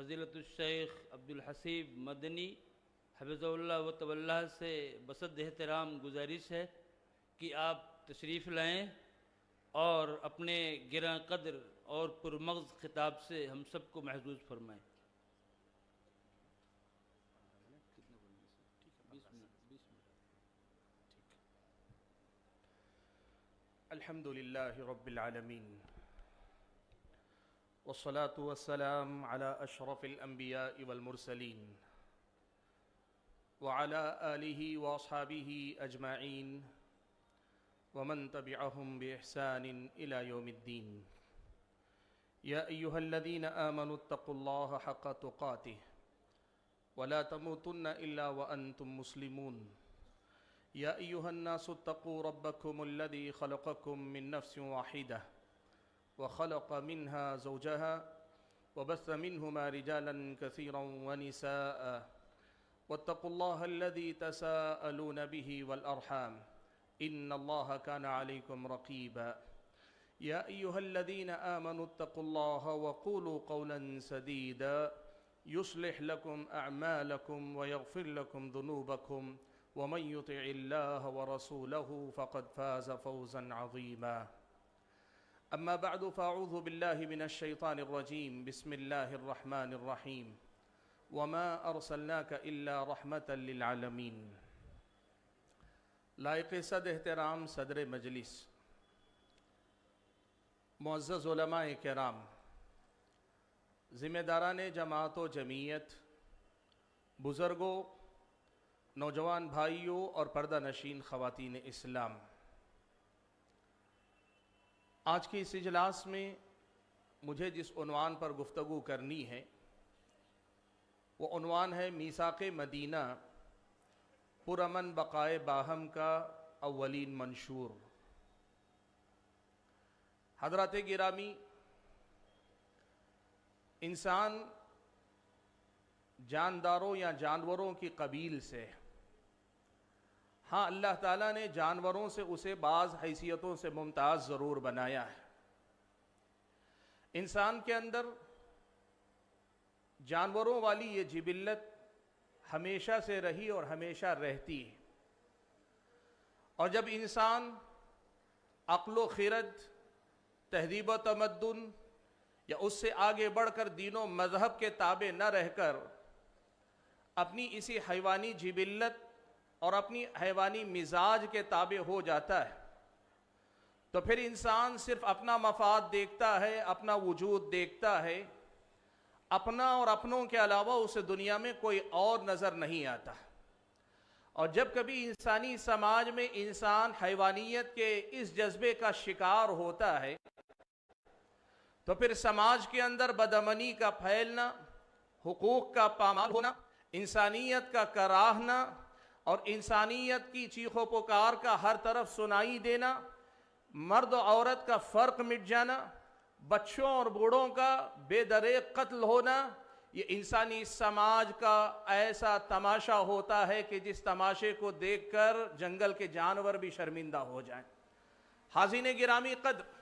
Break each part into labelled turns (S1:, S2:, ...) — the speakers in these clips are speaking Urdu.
S1: فضیلت الشیخ عبدالحسیب مدنی حفظہ اللہ و طول سے بصد احترام گزارش ہے کہ آپ تشریف لائیں اور اپنے گراں قدر اور پرمغز خطاب سے ہم سب کو محظوظ فرمائیں۔
S2: الحمد للہ رب العالمین والصلاة والسلام على اشرف الانبیاء والمرسلین وعلى آلہ واصحابہ اجمعین ومن تبعهم بإحسان إلى يوم الدين يا أيها الذين آمنوا اتقوا الله حق تقاته ولا تموتن إلا وأنتم مسلمون يا أيها الناس اتقوا ربكم الذي خلقكم من نفس واحدة وخلق منها زوجها وبث منهما رجالا كثيرا ونساء واتقوا الله الذي تساءلون به والأرحام إن الله كان عليكم رقيبا يا أيها الذين آمنوا اتقوا الله وقولوا قولا سديدا يصلح لكم أعمالكم ويغفر لكم ذنوبكم ومن يطع الله ورسوله فقد فاز فوزا عظيما أما بعد فأعوذ بالله من الشيطان الرجيم بسم الله الرحمن الرحيم وما أرسلناك إلا رحمة للعالمين۔ لائق صد احترام صدر مجلس، معزز علماء کرام، ذمہ داران جماعت و جمعیت، بزرگوں، نوجوان بھائیوں اور پردہ نشین خواتین اسلام، آج کی اس اجلاس میں مجھے جس عنوان پر گفتگو کرنی ہے وہ عنوان ہے میثاق مدینہ، پرامن بقائے باہم کا اولین منشور۔ حضرات گرامی، انسان جانداروں یا جانوروں کی قبیل سے، ہاں اللہ تعالیٰ نے جانوروں سے اسے بعض حیثیتوں سے ممتاز ضرور بنایا ہے۔ انسان کے اندر جانوروں والی یہ جبلت ہمیشہ سے رہی اور ہمیشہ رہتی ہے، اور جب انسان عقل و خرد، تہذیب و تمدن یا اس سے آگے بڑھ کر دین و مذہب کے تابع نہ رہ کر اپنی اسی حیوانی جبلت اور اپنی حیوانی مزاج کے تابع ہو جاتا ہے تو پھر انسان صرف اپنا مفاد دیکھتا ہے، اپنا وجود دیکھتا ہے، اپنا اور اپنوں کے علاوہ اسے دنیا میں کوئی اور نظر نہیں آتا۔ اور جب کبھی انسانی سماج میں انسان حیوانیت کے اس جذبے کا شکار ہوتا ہے تو پھر سماج کے اندر بدامنی کا پھیلنا، حقوق کا پامال ہونا، انسانیت کا کراہنا اور انسانیت کی چیخ و پکار کا ہر طرف سنائی دینا، مرد و عورت کا فرق مٹ جانا، بچوں اور بوڑھوں کا بے دریغ قتل ہونا، یہ انسانی سماج کا ایسا تماشا ہوتا ہے کہ جس تماشے کو دیکھ کر جنگل کے جانور بھی شرمندہ ہو جائیں۔ حاضرین گرامی قدر،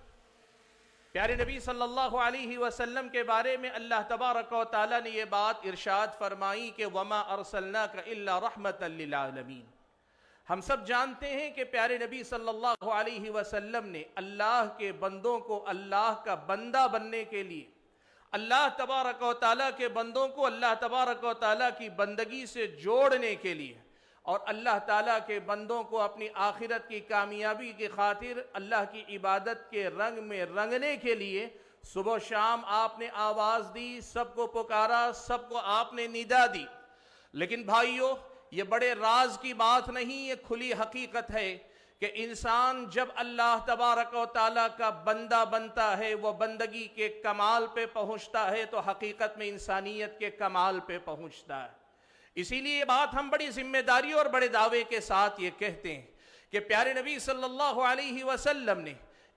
S2: پیارے نبی صلی اللہ علیہ وسلم کے بارے میں اللہ تبارک و تعالیٰ نے یہ بات ارشاد فرمائی کہ وَمَا أَرْسَلْنَاكَ إِلَّا رَحْمَةً لِلْعَالَمِينَ۔ ہم سب جانتے ہیں کہ پیارے نبی صلی اللہ علیہ وسلم نے اللہ کے بندوں کو اللہ کا بندہ بننے کے لیے، اللہ تبارک و تعالیٰ کے بندوں کو اللہ تبارک و تعالیٰ کی بندگی سے جوڑنے کے لیے اور اللہ تعالیٰ کے بندوں کو اپنی آخرت کی کامیابی کی خاطر اللہ کی عبادت کے رنگ میں رنگنے کے لیے صبح و شام آپ نے آواز دی، سب کو پکارا، سب کو آپ نے ندا دی۔ لیکن بھائیو، یہ بڑے راز کی بات نہیں، یہ کھلی حقیقت ہے کہ انسان جب اللہ تبارک و تعالیٰ کا بندہ بنتا ہے، وہ بندگی کے کمال پہ پہنچتا ہے تو حقیقت میں انسانیت کے کمال پہ پہنچتا ہے۔ اسی لیے یہ بات ہم بڑی ذمہ داری اور بڑے دعوے کے ساتھ یہ کہتے ہیں کہ پیارے نبی صلی اللہ علیہ وسلم نے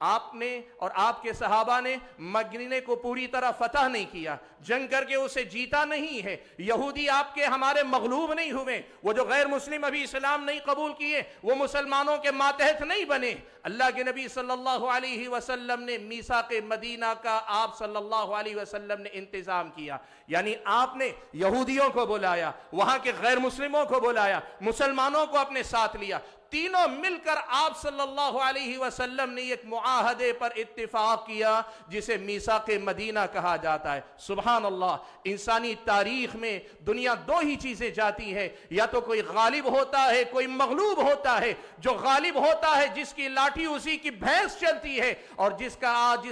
S2: آپ نے اور آپ کے صحابہ نے مدینے کو پوری طرح فتح نہیں کیا، جنگ کر کے اسے جیتا نہیں ہے، یہودی آپ کے ہمارے مغلوب نہیں ہوئے، وہ جو غیر مسلم ابھی اسلام نہیں قبول کیے وہ مسلمانوں کے ماتحت نہیں بنے۔ اللہ کے نبی صلی اللہ علیہ وسلم نے میثاق مدینہ کا آپ صلی اللہ علیہ وسلم نے انتظام کیا، یعنی آپ نے یہودیوں کو بلایا، وہاں کے غیر مسلموں کو بلایا، مسلمانوں کو اپنے ساتھ لیا، تینوں مل کر آپ صلی اللہ علیہ وسلم نے ایک معاہدے پر اتفاق کیا جسے میثاق مدینہ کہا جاتا ہے۔ سبحان اللہ، انسانی تاریخ میں دنیا دو ہی چیزیں جاتی ہے، یا تو کوئی غالب ہوتا ہے کوئی مغلوب ہوتا ہے۔ جو غالب ہوتا ہے جس کی لاٹھی اسی کی بھینس چلتی ہے، اور جس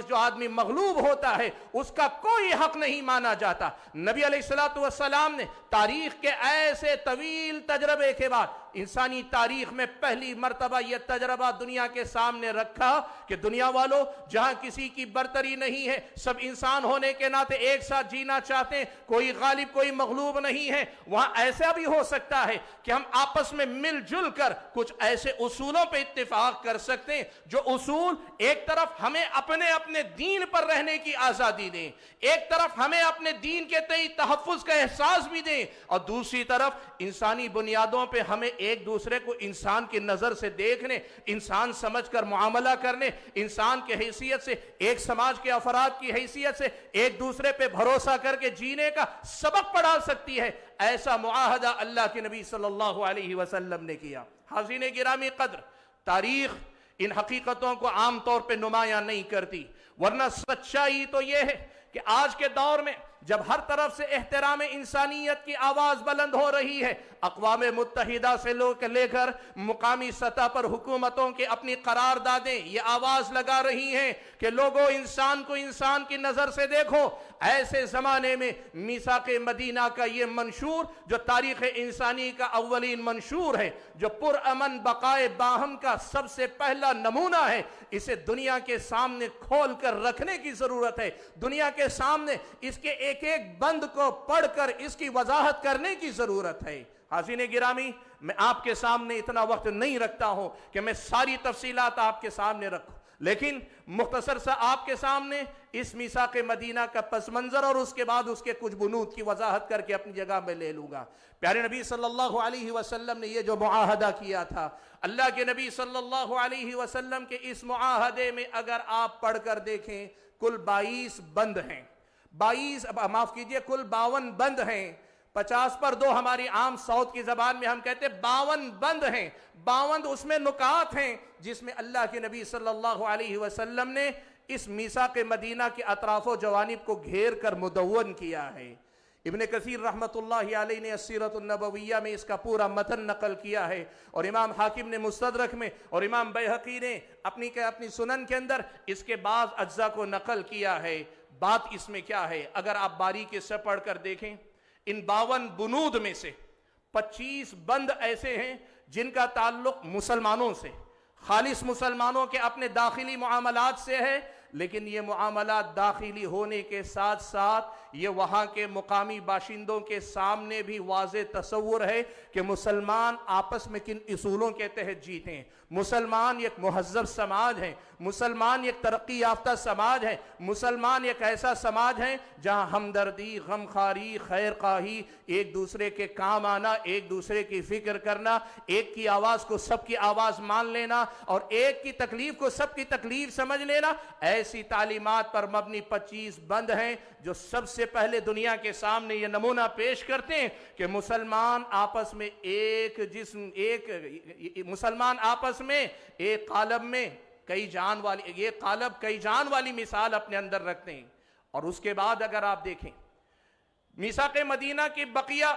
S2: جو آدمی مغلوب ہوتا ہے اس کا کوئی حق نہیں مانا جاتا۔ نبی علیہ السلام نے تاریخ کے ایسے طویل تجربے کے بعد انسانی تاریخ میں پہلی مرتبہ یہ تجربہ دنیا کے سامنے رکھا کہ دنیا والوں، جہاں کسی کی برتری نہیں ہے، سب انسان ہونے کے ناطے ایک ساتھ جینا چاہتے ہیں، کوئی غالب کوئی مغلوب نہیں ہے، وہاں ایسا بھی ہو سکتا ہے کہ ہم آپس میں مل جل کر کچھ ایسے اصولوں پہ اتفاق کر سکتے ہیں جو اصول ایک طرف ہمیں اپنے دین پر رہنے کی آزادی دیں، ایک طرف ہمیں اپنے دین کے تئیں تحفظ کا احساس بھی دیں، اور دوسری طرف انسانی بنیادوں پہ ہمیں ایک دوسرے کو انسان کی نظر سے دیکھنے، انسان سمجھ کر معاملہ کرنے، انسان کی حیثیت سے، ایک سماج کے افراد کی حیثیت سے ایک دوسرے پہ بھروسہ کر کے جینے کا سبق پڑھا سکتی ہے۔ ایسا معاہدہ اللہ کے نبی صلی اللہ علیہ وسلم نے کیا۔ حاضرین گرامی قدر، تاریخ ان حقیقتوں کو عام طور پہ نمایاں نہیں کرتی، ورنہ سچائی تو یہ ہے کہ آج کے دور میں جب ہر طرف سے احترام انسانیت کی آواز بلند ہو رہی ہے، اقوام متحدہ سے لے کر مقامی سطح پر حکومتوں کے اپنی قراردادیں یہ آواز لگا رہی ہیں کہ لوگوں انسان کو انسان کی نظر سے دیکھو، ایسے زمانے میں میثاق مدینہ کا یہ منشور جو تاریخ انسانی کا اولین منشور ہے، جو پرامن بقائے باہم کا سب سے پہلا نمونہ ہے، اسے دنیا کے سامنے کھول کر رکھنے کی ضرورت ہے۔ دنیا کے سامنے اس کے ایک ایک بند کو پڑھ کر اس کی وضاحت کرنے کی ضرورت ہے۔ حاضرین گرامی، میں آپ کے سامنے اتنا وقت نہیں رکھتا ہوں کہ میں ساری تفصیلات آپ کے سامنے رکھوں، لیکن مختصر سا آپ کے سامنے اس میثاق مدینہ کا پس منظر اور اس کے بعد اس کے کچھ بنود کی وضاحت کر کے اپنی جگہ میں لے لوں گا۔ پیارے نبی صلی اللہ علیہ وسلم نے یہ جو معاہدہ کیا تھا، اللہ کے نبی صلی اللہ علیہ وسلم کے اس معاہدے میں اگر آپ پڑھ کر دیکھیں کل 22 بند ہیں، کل 52 بند ہیں، 50 پر 2 ہماری عام ساؤتھ کی زبان میں ہم کہتے ہیں 52 بند ہیں۔ 52 اس میں نکات ہیں جس میں اللہ کے نبی صلی اللہ علیہ وسلم نے اس میثاق مدینہ کے اطراف و جوانب کو گھیر کر مدون کیا ہے۔ ابن کثیر رحمت اللہ علیہ نے السیرۃ النبویہ میں اس کا پورا متن نقل کیا ہے، اور امام حاکم نے مستدرک میں، اور امام بیہقی نے اپنی سنن کے اندر اس کے بعض اجزاء کو نقل کیا ہے۔ بات اس میں کیا ہے، اگر آپ باریکی سے پڑھ کر دیکھیں، ان 52 بنود میں سے 25 بند ایسے ہیں جن کا تعلق مسلمانوں سے، خالص مسلمانوں کے اپنے داخلی معاملات سے ہے، لیکن یہ معاملات داخلی ہونے کے ساتھ ساتھ یہ وہاں کے مقامی باشندوں کے سامنے بھی واضح تصور ہے کہ مسلمان آپس میں کن اصولوں کے تحت جیتے ہیں۔ مسلمان ایک مہذب سماج ہے، مسلمان ایک ترقی یافتہ سماج ہے، مسلمان ایک ایسا سماج ہے جہاں ہمدردی، غمخواری، خیر خواہی، ایک دوسرے کے کام آنا، ایک دوسرے کی فکر کرنا، ایک کی آواز کو سب کی آواز مان لینا، اور ایک کی تکلیف کو سب کی تکلیف سمجھ لینا، ایسی تعلیمات پر مبنی 25 بند ہیں جو سب سے پہلے دنیا کے سامنے یہ نمونہ پیش کرتے ہیں کہ مسلمان آپس میں مسلمان آپس میں ایک قالب میں کئی جان والی مثال اپنے اندر رکھتے ہیں۔ اور اس کے بعد اگر آپ دیکھیں میثاق مدینہ کی بقیہ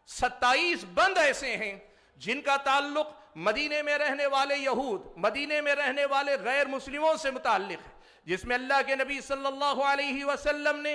S2: 27 بند ایسے ہیں جن کا تعلق مدینے میں رہنے والے یہود، مدینے میں رہنے والے غیر مسلموں سے متعلق ہے، جس میں اللہ کے نبی صلی اللہ علیہ وسلم نے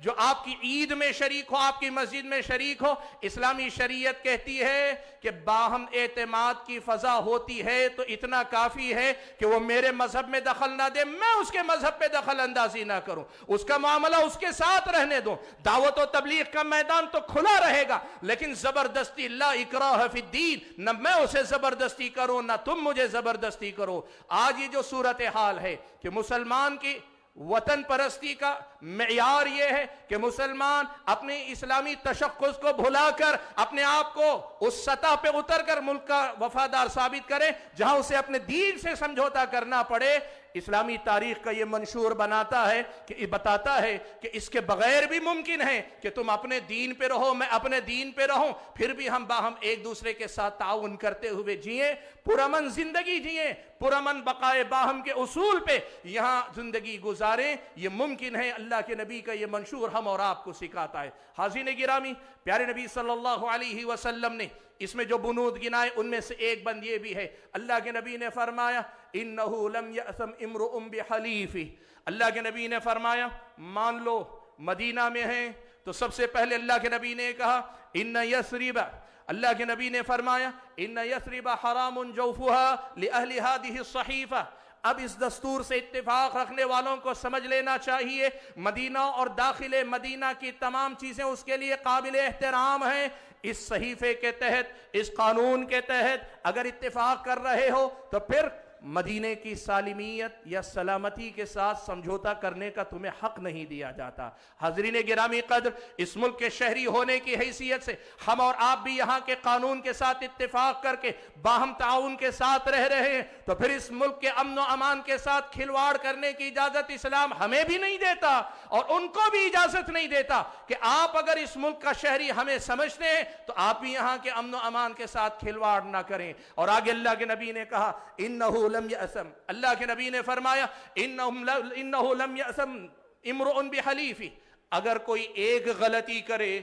S2: جو آپ کی عید میں شریک ہو، آپ کی مسجد میں شریک ہو۔ اسلامی شریعت کہتی ہے کہ باہم اعتماد کی فضا ہوتی ہے تو اتنا کافی ہے کہ وہ میرے مذہب میں دخل نہ دے، میں اس کے مذہب پہ دخل اندازی نہ کروں، اس کا معاملہ اس کے ساتھ رہنے دو۔ دعوت و تبلیغ کا میدان تو کھلا رہے گا، لیکن زبردستی لا اکراہ فی الدین، نہ میں اسے زبردستی کروں نہ تم مجھے زبردستی کرو۔ آج یہ جو صورتحال ہے کہ مسلمان کی وطن پرستی کا معیار یہ ہے کہ مسلمان اپنی اسلامی تشخص کو بھلا کر اپنے آپ کو اس سطح پہ اتر کر ملک کا وفادار ثابت کرے جہاں اسے اپنے دین سے سمجھوتا کرنا پڑے۔ اسلامی تاریخ کا یہ منشور بتاتا ہے کہ اس کے بغیر بھی ممکن ہے کہ تم اپنے دین پہ رہو، میں اپنے دین پہ رہوں، پھر بھی ہم باہم ایک دوسرے کے ساتھ تعاون کرتے ہوئے جئیں، پرامن زندگی جئیں، پرامن بقائے باہم کے اصول پہ یہاں زندگی گزاریں۔ یہ ممکن ہے، اللہ کے نبی کا یہ منشور ہم اور آپ کو سکھاتا ہے۔ حاضرین گرامی، پیارے نبی صلی اللہ علیہ وسلم نے اس میں جو بنود گنائے ان میں سے ایک بند یہ بھی ہے، اللہ کے نبی نے فرمایا انہو لم یأثم امرؤ بحلیفہ۔ اللہ کے نبی نے فرمایا مان لو مدینہ میں ہیں تو سب سے پہلے اللہ کے نبی نے کہا ان یثرب، اللہ کے نبی نے فرمایا ان یثرب حرام جوفہا لأہل ہذہ الصحیفہ۔ اب اس دستور سے اتفاق رکھنے والوں کو سمجھ لینا چاہیے مدینہ اور داخل مدینہ کی تمام چیزیں اس کے لیے قابل احترام ہیں۔ اس صحیفے کے تحت، اس قانون کے تحت اگر اتفاق کر رہے ہو تو پھر مدینہ کی سالمیت یا سلامتی کے ساتھ سمجھوتا کرنے کا تمہیں حق نہیں دیا جاتا۔ حاضرین گرامی قدر، اس ملک کے شہری ہونے کی حیثیت سے ہم اور آپ بھی یہاں کے قانون کے ساتھ اتفاق کر کے باہم تعاون کے ساتھ رہ رہے ہیں، تو پھر اس ملک کے امن و امان کے ساتھ کھلواڑ کرنے کی اجازت اسلام ہمیں بھی نہیں دیتا اور ان کو بھی اجازت نہیں دیتا کہ آپ اگر اس ملک کا شہری ہمیں سمجھتے ہیں تو آپ بھی یہاں کے امن و امان کے ساتھ کھلواڑ نہ کریں۔ اور آگے اللہ کے نبی نے کہا انہو لم یأثم، اللہ کے نبی نے فرمایا انہو لم یأثم امرؤ بحلیفہ، اگر کوئی ایک غلطی کرے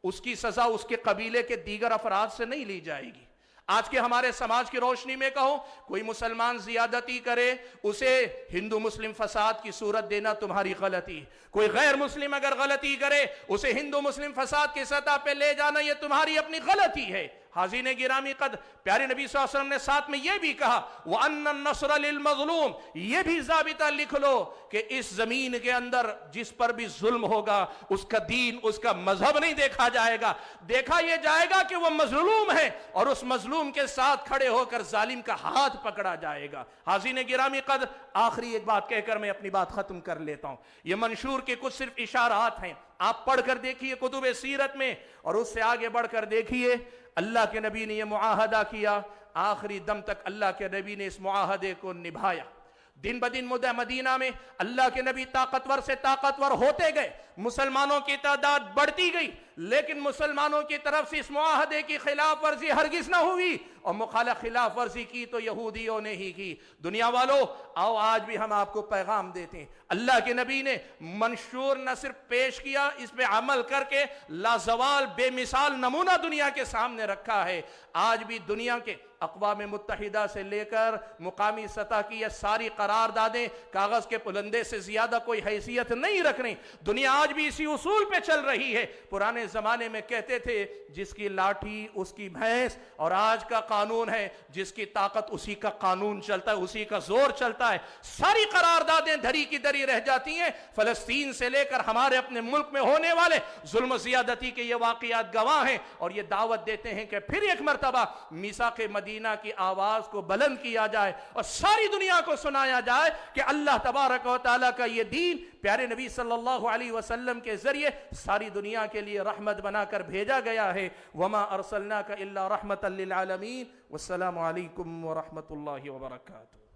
S2: اس کی سزا اس کے قبیلے کے دیگر افراد سے نہیں لی جائے گی۔ آج کے ہمارے سماج کی روشنی میں کہو کوئی مسلمان زیادتی کرے اسے ہندو مسلم فساد کی صورت دینا تمہاری غلطی، کوئی غیر مسلم اگر غلطی کرے اسے ہندو مسلم فساد کی سطح پہ لے جانا یہ تمہاری اپنی غلطی ہے۔ حاضرین گرامی قدر، پیارے نبی صلی اللہ علیہ وسلم نے ساتھ میں یہ بھی کہا وَأَنَّ النَّصْرَ لِلْمَظْلُومِ، یہ بھی ضابطہ لکھ لو کہ اس زمین کے اندر جس پر بھی ظلم ہوگا اس کا دین، اس کا مذہب نہیں دیکھا جائے گا، دیکھا یہ جائے گا کہ وہ مظلوم ہے اور اس مظلوم کے ساتھ کھڑے ہو کر ظالم کا ہاتھ پکڑا جائے گا۔ حاضرین گرامی قدر، آخری ایک بات کہہ کر میں اپنی بات ختم کر لیتا ہوں۔ یہ منشور کے کچھ صرف اشارات ہیں، آپ پڑھ کر دیکھیے کتب سیرت میں، اور اس سے آگے بڑھ کر دیکھیے اللہ کے نبی نے یہ معاہدہ کیا، آخری دم تک اللہ کے نبی نے اس معاہدے کو نبھایا۔ دن بدن مدینہ میں اللہ کے نبی طاقتور سے طاقتور ہوتے گئے، مسلمانوں کی تعداد بڑھتی گئی، لیکن مسلمانوں کی طرف سے اس معاہدے کی خلاف ورزی ہرگز نہ ہوئی، اور مخالف خلاف ورزی کی تو یہودیوں نے ہی کی۔ دنیا والو، آؤ آج بھی ہم آپ کو پیغام دیتے ہیں، اللہ کے نبی نے منشور نہ صرف پیش کیا، اس پہ عمل کر کے لازوال بے مثال نمونہ دنیا کے سامنے رکھا ہے۔ آج بھی دنیا کے اقوام متحدہ سے لے کر مقامی سطح کی یہ ساری قراردادیں کاغذ کے پلندے سے زیادہ کوئی حیثیت نہیں رکھ رہی۔ دنیا آج بھی اسی اصول پہ چل رہی ہے۔ پرانے زمانے میں کہتے تھے جس کی لاٹھی اس کی بھینس، اور آج کا قانون ہے جس کی طاقت اسی کا قانون چلتا ہے، اسی کا زور چلتا ہے۔ ساری قراردادیں دھری کی دھری رہ جاتی ہیں۔ فلسطین سے لے کر ہمارے اپنے ملک میں ہونے والے ظلم و زیادتی کے یہ واقعات گواہ ہیں، اور یہ دعوت دیتے ہیں کہ پھر ایک مرتبہ میثاق مدینہ کی آواز کو بلند کیا جائے اور ساری دنیا کو سنایا جائے کہ اللہ تبارک و تعالیٰ کا یہ دین پیارے نبی صلی اللہ علیہ وسلم کے ذریعے ساری دنیا کے لیے رحمت بنا کر بھیجا گیا ہے۔ وما ارسلناک الا رحمتا للعالمین۔ والسلام علیکم ورحمۃ اللہ وبرکاتہ۔